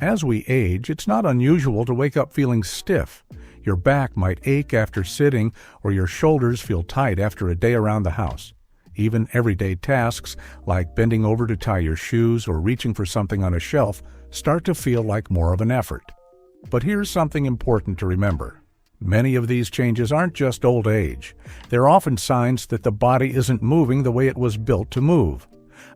As we age, it's not unusual to wake up feeling stiff. Your back might ache after sitting, or your shoulders feel tight after a day around the house. Even everyday tasks, like bending over to tie your shoes or reaching for something on a shelf, start to feel like more of an effort. But here's something important to remember. Many of these changes aren't just old age. They're often signs that the body isn't moving the way it was built to move.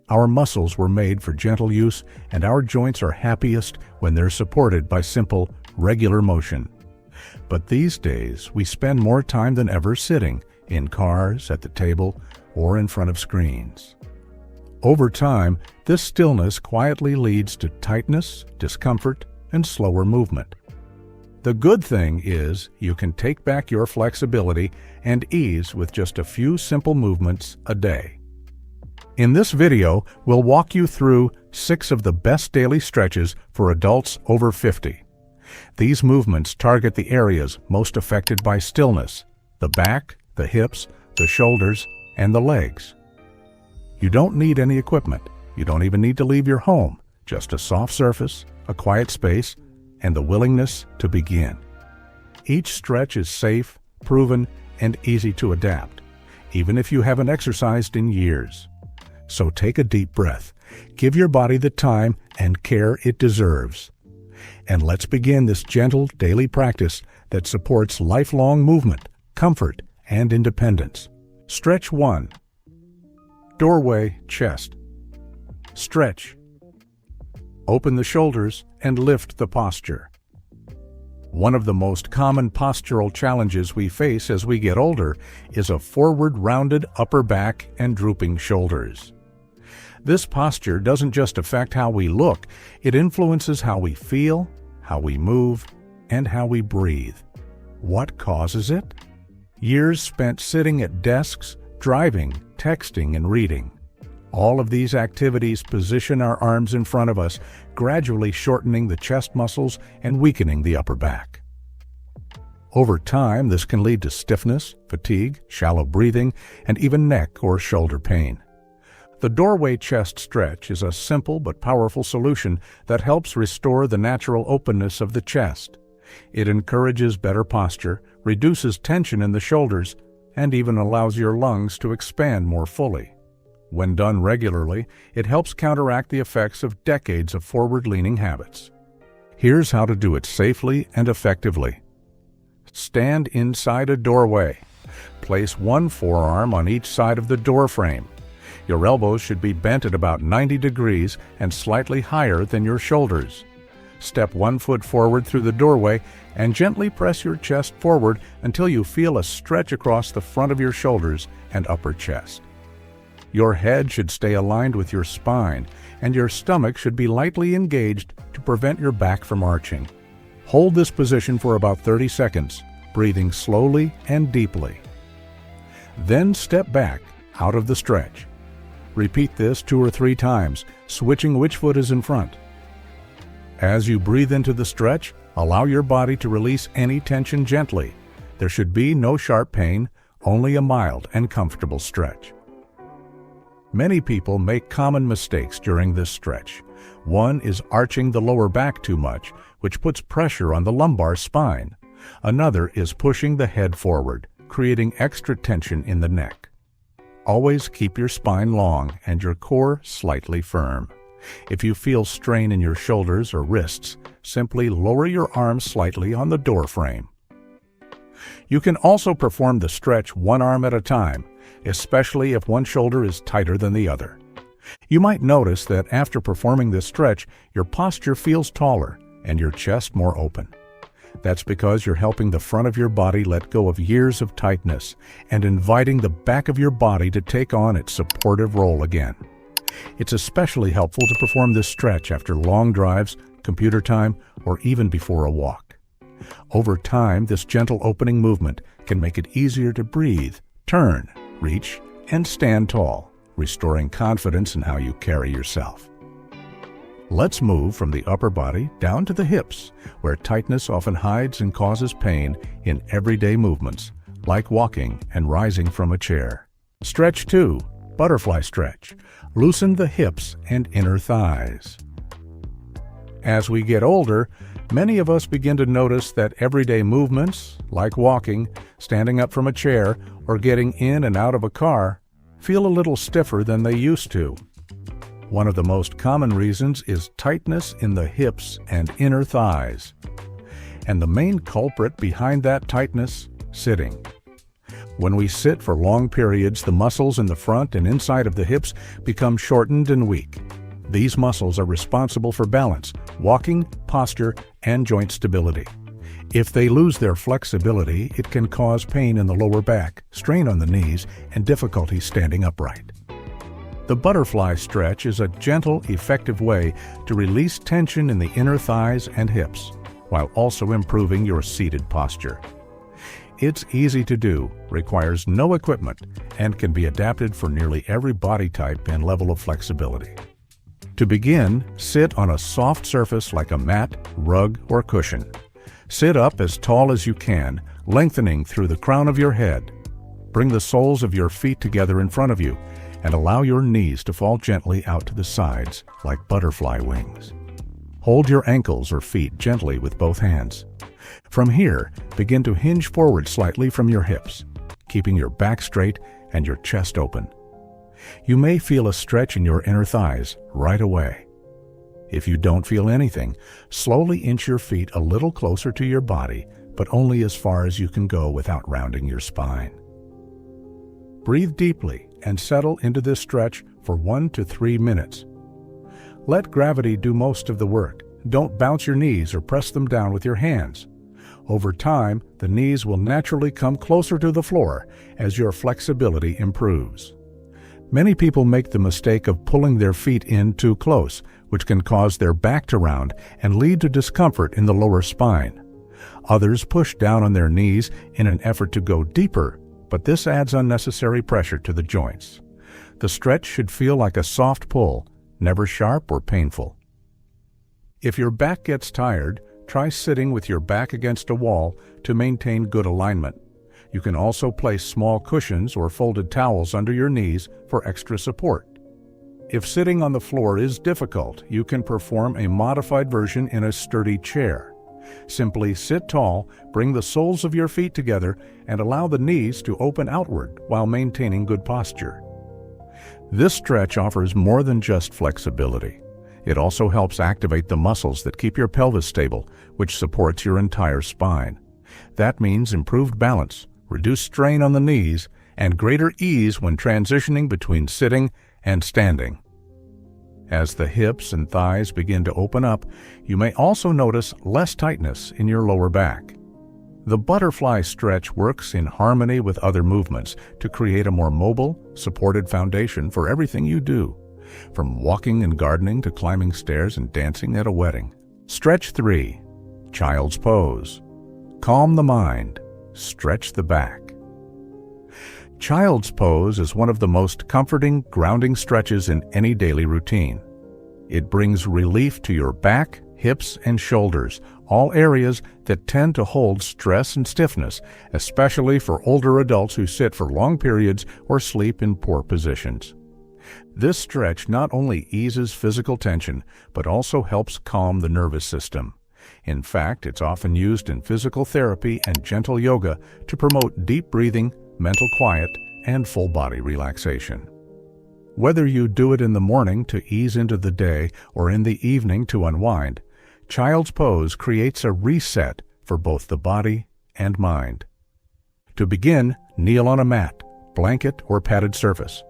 Our muscles were made for gentle use, and our joints are happiest when they're supported by simple, regular motion. But these days, we spend more time than ever sitting, in cars, at the table, or in front of screens. Over time, this stillness quietly leads to tightness, discomfort, and slower movement. The good thing is you can take back your flexibility and ease with just a few simple movements a day. In this video, we'll walk you through 6 of the best daily stretches for adults over 50. These movements target the areas most affected by stillness: the back, the hips, the shoulders, and the legs. You don't need any equipment. You don't even need to leave your home. Just a soft surface, a quiet space, and the willingness to begin. Each stretch is safe, proven, and easy to adapt, even if you haven't exercised in years. So take a deep breath. Give your body the time and care it deserves. And let's begin this gentle daily practice that supports lifelong movement, comfort, and independence. Stretch 1. Doorway chest. Stretch. Open the shoulders and lift the posture. One of the most common postural challenges we face as we get older is a forward rounded upper back and drooping shoulders. This posture doesn't just affect how we look, it influences how we feel, how we move, and how we breathe. What causes it? Years spent sitting at desks, driving, texting, and reading. All of these activities position our arms in front of us, gradually shortening the chest muscles and weakening the upper back. Over time, this can lead to stiffness, fatigue, shallow breathing, and even neck or shoulder pain. The doorway chest stretch is a simple but powerful solution that helps restore the natural openness of the chest. It encourages better posture, reduces tension in the shoulders, and even allows your lungs to expand more fully. When done regularly, it helps counteract the effects of decades of forward-leaning habits. Here's how to do it safely and effectively. Stand inside a doorway. Place one forearm on each side of the door frame. Your elbows should be bent at about 90 degrees and slightly higher than your shoulders. Step one foot forward through the doorway and gently press your chest forward until you feel a stretch across the front of your shoulders and upper chest. Your head should stay aligned with your spine, and your stomach should be lightly engaged to prevent your back from arching. Hold this position for about 30 seconds, breathing slowly and deeply. Then step back out of the stretch. Repeat this 2 or 3 times, switching which foot is in front. As you breathe into the stretch, allow your body to release any tension gently. There should be no sharp pain, only a mild and comfortable stretch. Many people make common mistakes during this stretch. One is arching the lower back too much, which puts pressure on the lumbar spine. Another is pushing the head forward, creating extra tension in the neck. Always keep your spine long and your core slightly firm. If you feel strain in your shoulders or wrists, simply lower your arms slightly on the door frame. You can also perform the stretch one arm at a time, especially if one shoulder is tighter than the other. You might notice that after performing this stretch, your posture feels taller and your chest more open. That's because you're helping the front of your body let go of years of tightness and inviting the back of your body to take on its supportive role again. It's especially helpful to perform this stretch after long drives, computer time, or even before a walk. Over time, this gentle opening movement can make it easier to breathe, turn, reach, and stand tall, restoring confidence in how you carry yourself. Let's move from the upper body down to the hips, where tightness often hides and causes pain in everyday movements, like walking and rising from a chair. Stretch 2, butterfly stretch. Loosen the hips and inner thighs. As we get older, many of us begin to notice that everyday movements, like walking, standing up from a chair, or getting in and out of a car, feel a little stiffer than they used to. One of the most common reasons is tightness in the hips and inner thighs. And the main culprit behind that tightness, sitting. When we sit for long periods, the muscles in the front and inside of the hips become shortened and weak. These muscles are responsible for balance, walking, posture, and joint stability. If they lose their flexibility, it can cause pain in the lower back, strain on the knees, and difficulty standing upright. The butterfly stretch is a gentle, effective way to release tension in the inner thighs and hips, while also improving your seated posture. It's easy to do, requires no equipment, and can be adapted for nearly every body type and level of flexibility. To begin, sit on a soft surface like a mat, rug, or cushion. Sit up as tall as you can, lengthening through the crown of your head. Bring the soles of your feet together in front of you, and allow your knees to fall gently out to the sides like butterfly wings. Hold your ankles or feet gently with both hands. From here, begin to hinge forward slightly from your hips, keeping your back straight and your chest open. You may feel a stretch in your inner thighs right away. If you don't feel anything, slowly inch your feet a little closer to your body, but only as far as you can go without rounding your spine. Breathe deeply and settle into this stretch for 1 to 3 minutes. Let gravity do most of the work. Don't bounce your knees or press them down with your hands. Over time, the knees will naturally come closer to the floor as your flexibility improves. Many people make the mistake of pulling their feet in too close, which can cause their back to round and lead to discomfort in the lower spine. Others push down on their knees in an effort to go deeper, but this adds unnecessary pressure to the joints. The stretch should feel like a soft pull, never sharp or painful. If your back gets tired, try sitting with your back against a wall to maintain good alignment. You can also place small cushions or folded towels under your knees for extra support. If sitting on the floor is difficult, you can perform a modified version in a sturdy chair. Simply sit tall, bring the soles of your feet together, and allow the knees to open outward while maintaining good posture. This stretch offers more than just flexibility. It also helps activate the muscles that keep your pelvis stable, which supports your entire spine. That means improved balance, reduced strain on the knees, and greater ease when transitioning between sitting and standing. As the hips and thighs begin to open up, you may also notice less tightness in your lower back. The butterfly stretch works in harmony with other movements to create a more mobile, supported foundation for everything you do, from walking and gardening to climbing stairs and dancing at a wedding. Stretch 3. Child's pose. Calm the mind. Stretch the back. Child's pose is one of the most comforting, grounding stretches in any daily routine. It brings relief to your back, hips, and shoulders, all areas that tend to hold stress and stiffness, especially for older adults who sit for long periods or sleep in poor positions. This stretch not only eases physical tension, but also helps calm the nervous system. In fact, it's often used in physical therapy and gentle yoga to promote deep breathing, mental quiet, and full body relaxation. Whether you do it in the morning to ease into the day or in the evening to unwind, Child's pose creates a reset for both the body and mind. To begin, kneel on a mat, blanket, or padded surface.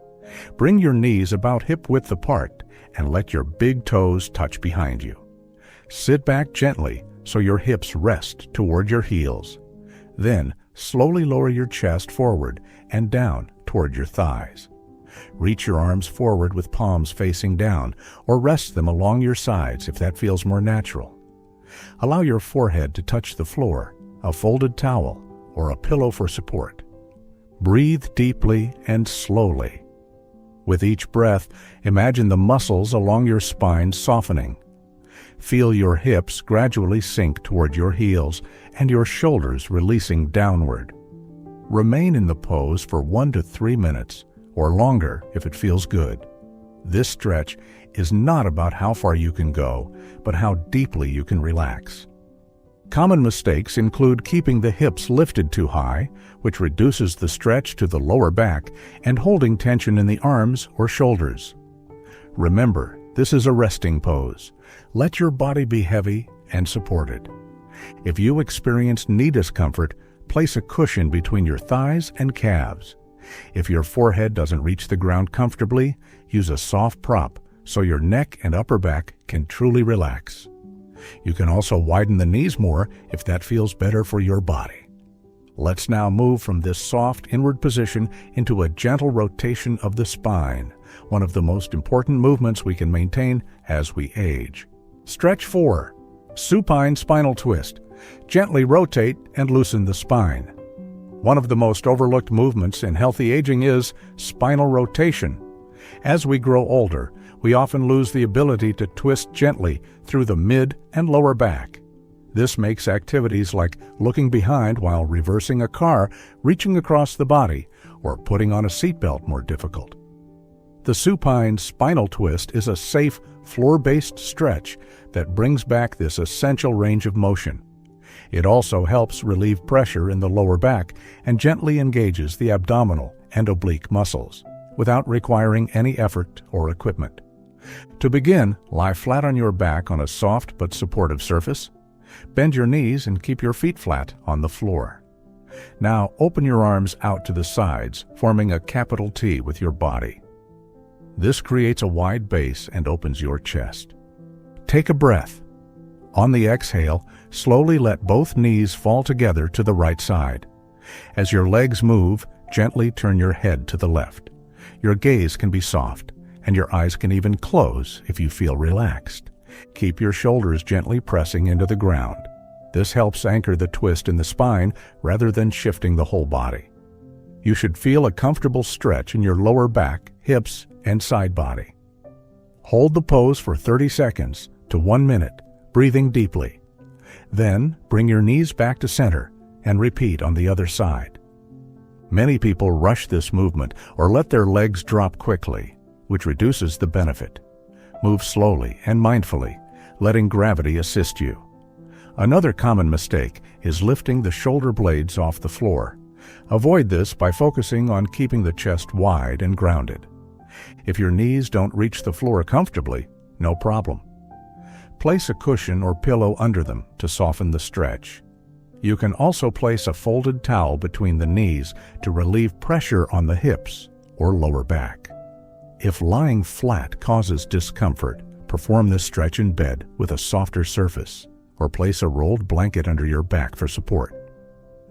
Bring your knees about hip-width apart and let your big toes touch behind you. Sit back gently so your hips rest toward your heels. Then, slowly lower your chest forward and down toward your thighs. Reach your arms forward with palms facing down, or rest them along your sides if that feels more natural. Allow your forehead to touch the floor, a folded towel, or a pillow for support. Breathe deeply and slowly. With each breath, imagine the muscles along your spine softening. Feel your hips gradually sink toward your heels and your shoulders releasing downward. Remain in the pose for 1 to 3 minutes, or longer if it feels good. This stretch is not about how far you can go, but how deeply you can relax. Common mistakes include keeping the hips lifted too high, which reduces the stretch to the lower back, and holding tension in the arms or shoulders. Remember, this is a resting pose. Let your body be heavy and supported. If you experience knee discomfort, place a cushion between your thighs and calves. If your forehead doesn't reach the ground comfortably, use a soft prop so your neck and upper back can truly relax. You can also widen the knees more if that feels better for your body. Let's now move from this soft inward position into a gentle rotation of the spine, one of the most important movements we can maintain as we age. Stretch 4. Supine spinal twist. Gently rotate and loosen the spine. One of the most overlooked movements in healthy aging is spinal rotation. As we grow older, we often lose the ability to twist gently through the mid and lower back. This makes activities like looking behind while reversing a car, reaching across the body, or putting on a seatbelt more difficult. The supine spinal twist is a safe, floor-based stretch that brings back this essential range of motion. It also helps relieve pressure in the lower back and gently engages the abdominal and oblique muscles, without requiring any effort or equipment. To begin, lie flat on your back on a soft but supportive surface. Bend your knees and keep your feet flat on the floor. Now open your arms out to the sides, forming a capital T with your body. This creates a wide base and opens your chest. Take a breath. On the exhale, slowly let both knees fall together to the right side. As your legs move, gently turn your head to the left. Your gaze can be soft, and your eyes can even close if you feel relaxed. Keep your shoulders gently pressing into the ground. This helps anchor the twist in the spine rather than shifting the whole body. You should feel a comfortable stretch in your lower back, hips, and side body. Hold the pose for 30 seconds to 1 minute, breathing deeply. Then bring your knees back to center and repeat on the other side. Many people rush this movement or let their legs drop quickly, which reduces the benefit. Move slowly and mindfully, letting gravity assist you. Another common mistake is lifting the shoulder blades off the floor. Avoid this by focusing on keeping the chest wide and grounded. If your knees don't reach the floor comfortably, no problem. Place a cushion or pillow under them to soften the stretch. You can also place a folded towel between the knees to relieve pressure on the hips or lower back. If lying flat causes discomfort, perform this stretch in bed with a softer surface, or place a rolled blanket under your back for support.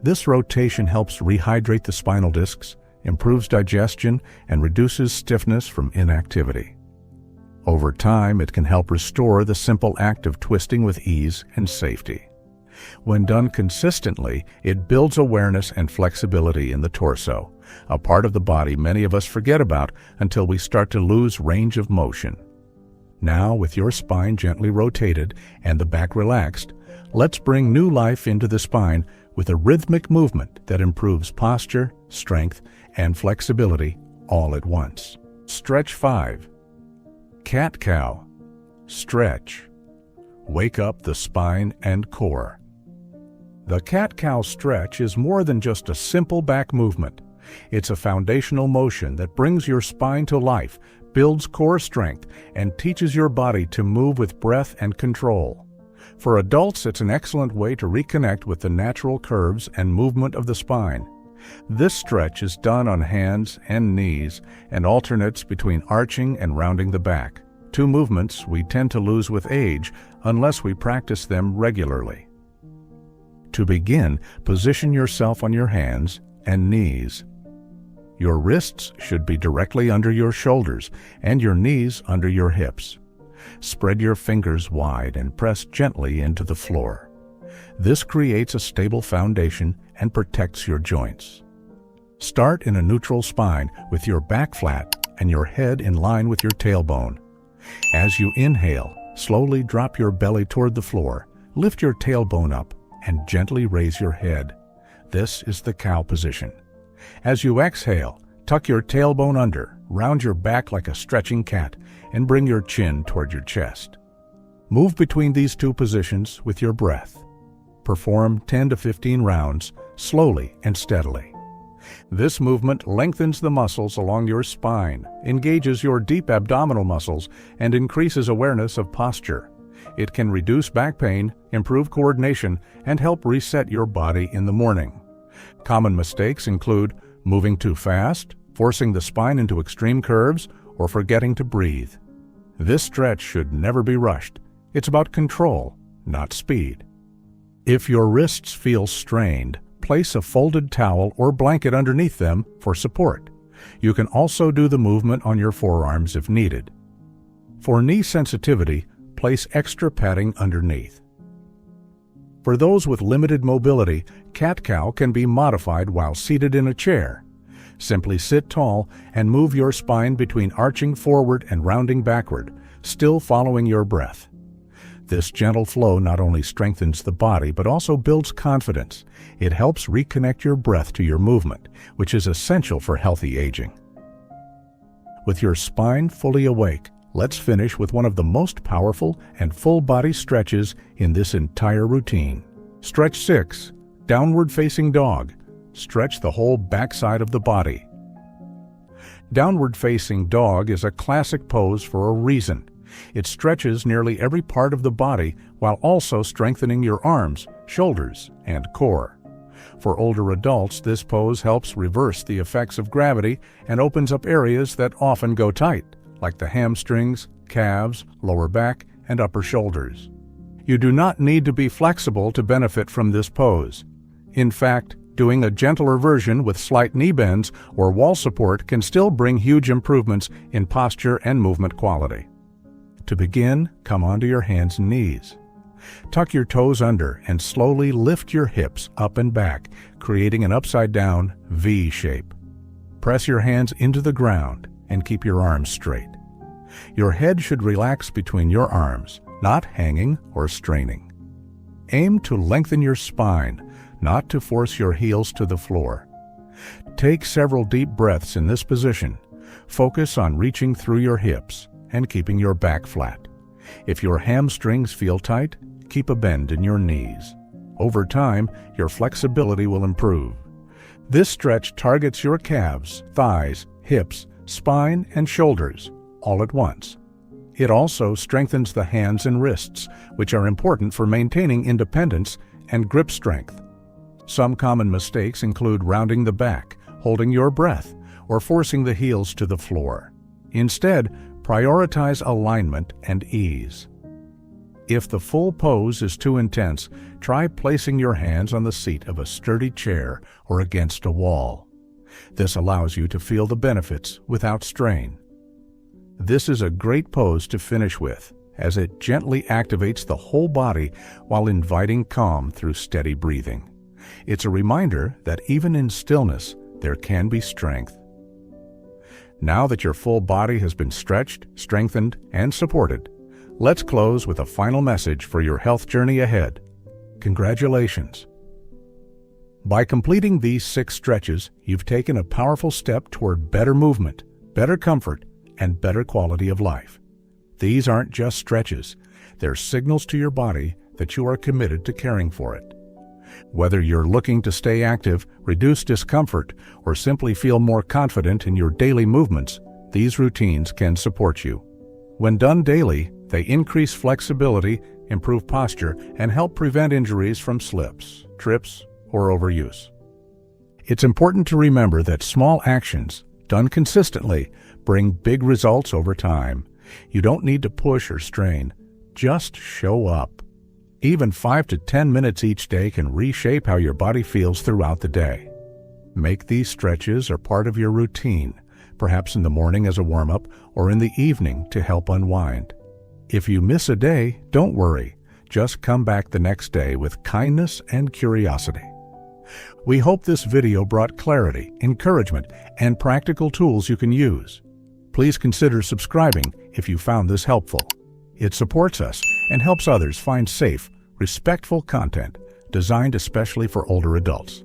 This rotation helps rehydrate the spinal discs, improves digestion, and reduces stiffness from inactivity. Over time, it can help restore the simple act of twisting with ease and safety. When done consistently, it builds awareness and flexibility in the torso, a part of the body many of us forget about until we start to lose range of motion. Now, with your spine gently rotated and the back relaxed, let's bring new life into the spine with a rhythmic movement that improves posture, strength, and flexibility all at once. Stretch 5. Cat-cow. Stretch. Wake up the spine and core. The cat-cow stretch is more than just a simple back movement. It's a foundational motion that brings your spine to life, builds core strength, and teaches your body to move with breath and control. For adults, it's an excellent way to reconnect with the natural curves and movement of the spine. This stretch is done on hands and knees and alternates between arching and rounding the back, two movements we tend to lose with age unless we practice them regularly. To begin, position yourself on your hands and knees. Your wrists should be directly under your shoulders and your knees under your hips. Spread your fingers wide and press gently into the floor. This creates a stable foundation and protects your joints. Start in a neutral spine with your back flat and your head in line with your tailbone. As you inhale, slowly drop your belly toward the floor, lift your tailbone up, and gently raise your head. This is the cow position. As you exhale, tuck your tailbone under, round your back like a stretching cat, and bring your chin toward your chest. Move between these two positions with your breath. Perform 10 to 15 rounds, slowly and steadily. This movement lengthens the muscles along your spine, engages your deep abdominal muscles, and increases awareness of posture. It can reduce back pain, improve coordination, and help reset your body in the morning. Common mistakes include moving too fast, forcing the spine into extreme curves, or forgetting to breathe. This stretch should never be rushed. It's about control, not speed. If your wrists feel strained, place a folded towel or blanket underneath them for support. You can also do the movement on your forearms if needed. For knee sensitivity, place extra padding underneath. For those with limited mobility, cat-cow can be modified while seated in a chair. Simply sit tall and move your spine between arching forward and rounding backward, still following your breath. This gentle flow not only strengthens the body but also builds confidence. It helps reconnect your breath to your movement, which is essential for healthy aging. With your spine fully awake, let's finish with one of the most powerful and full-body stretches in this entire routine. Stretch 6, Downward Facing Dog. Stretch the whole backside of the body. Downward Facing Dog is a classic pose for a reason. It stretches nearly every part of the body while also strengthening your arms, shoulders, and core. For older adults, this pose helps reverse the effects of gravity and opens up areas that often go tight, like the hamstrings, calves, lower back, and upper shoulders. You do not need to be flexible to benefit from this pose. In fact, doing a gentler version with slight knee bends or wall support can still bring huge improvements in posture and movement quality. To begin, come onto your hands and knees. Tuck your toes under and slowly lift your hips up and back, creating an upside-down V shape. Press your hands into the ground and keep your arms straight. Your head should relax between your arms, not hanging or straining. Aim to lengthen your spine, not to force your heels to the floor. Take several deep breaths in this position. Focus on reaching through your hips and keeping your back flat. If your hamstrings feel tight, keep a bend in your knees. Over time, your flexibility will improve. This stretch targets your calves, thighs, hips, spine, and shoulders all at once. It also strengthens the hands and wrists, which are important for maintaining independence and grip strength. Some common mistakes include rounding the back, holding your breath, or forcing the heels to the floor. Instead, prioritize alignment and ease. If the full pose is too intense, try placing your hands on the seat of a sturdy chair or against a wall. This allows you to feel the benefits without strain. This is a great pose to finish with, as it gently activates the whole body while inviting calm through steady breathing. It's a reminder that even in stillness, there can be strength. Now that your full body has been stretched, strengthened, and supported, let's close with a final message for your health journey ahead. Congratulations! By completing these 6 stretches, you've taken a powerful step toward better movement, better comfort, and better quality of life. These aren't just stretches. They're signals to your body that you are committed to caring for it. Whether you're looking to stay active, reduce discomfort, or simply feel more confident in your daily movements, these routines can support you. When done daily, they increase flexibility, improve posture, and help prevent injuries from slips, trips, or overuse. It's important to remember that small actions, done consistently, bring big results over time. You don't need to push or strain. Just show up. Even 5 to 10 minutes each day can reshape how your body feels throughout the day. Make these stretches a part of your routine, perhaps in the morning as a warm-up or in the evening to help unwind. If you miss a day, don't worry. Just come back the next day with kindness and curiosity. We hope this video brought clarity, encouragement, and practical tools you can use. Please consider subscribing if you found this helpful. It supports us and helps others find safe, respectful content designed especially for older adults.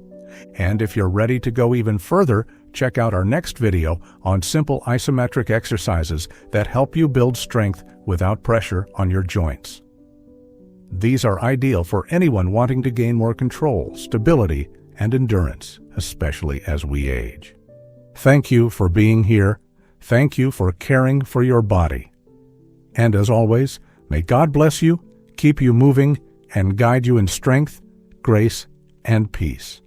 And if you're ready to go even further, check out our next video on simple isometric exercises that help you build strength without pressure on your joints. These are ideal for anyone wanting to gain more control, stability, and endurance, especially as we age. Thank you for being here. Thank you for caring for your body. And as always, may God bless you, keep you moving, and guide you in strength, grace, and peace.